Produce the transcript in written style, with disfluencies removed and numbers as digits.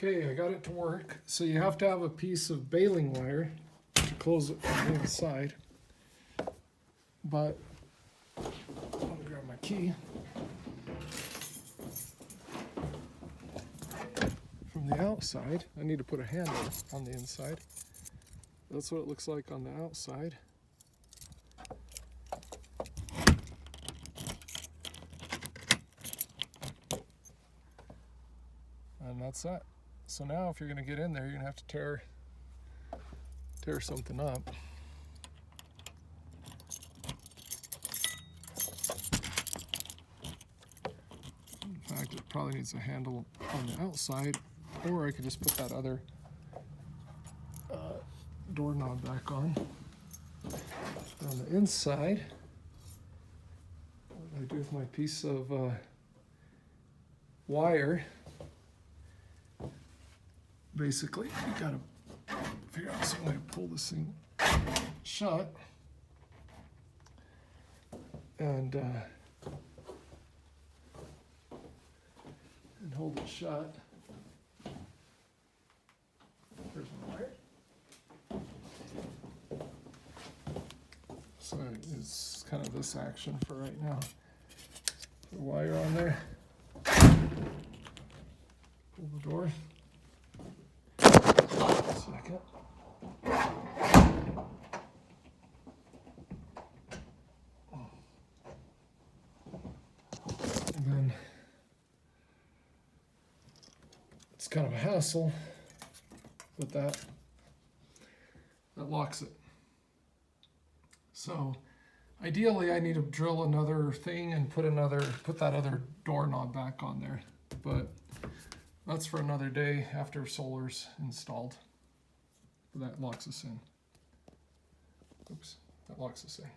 Okay, I got it to work. So you have to have a piece of baling wire to close it from the inside. But I'll grab my key. From the outside, I need to put a handle on the inside. That's what it looks like on the outside. And that's that. So now if you're going to get in there, you're going to have to tear something up. In fact, it probably needs a handle on the outside, or I could just put that other doorknob back on. On the inside, what I do with my piece of wire, basically, you gotta figure out some way to pull this thing shut, and hold it shut. There's my wire. So it's kind of this action for right now. Put a wire on there. Pull the door. Second. And then it's kind of a hassle, but that locks it. So ideally I need to drill another thing and put that other doorknob back on there. But that's for another day after solar's installed. But that locks us in. Oops, that locks us in.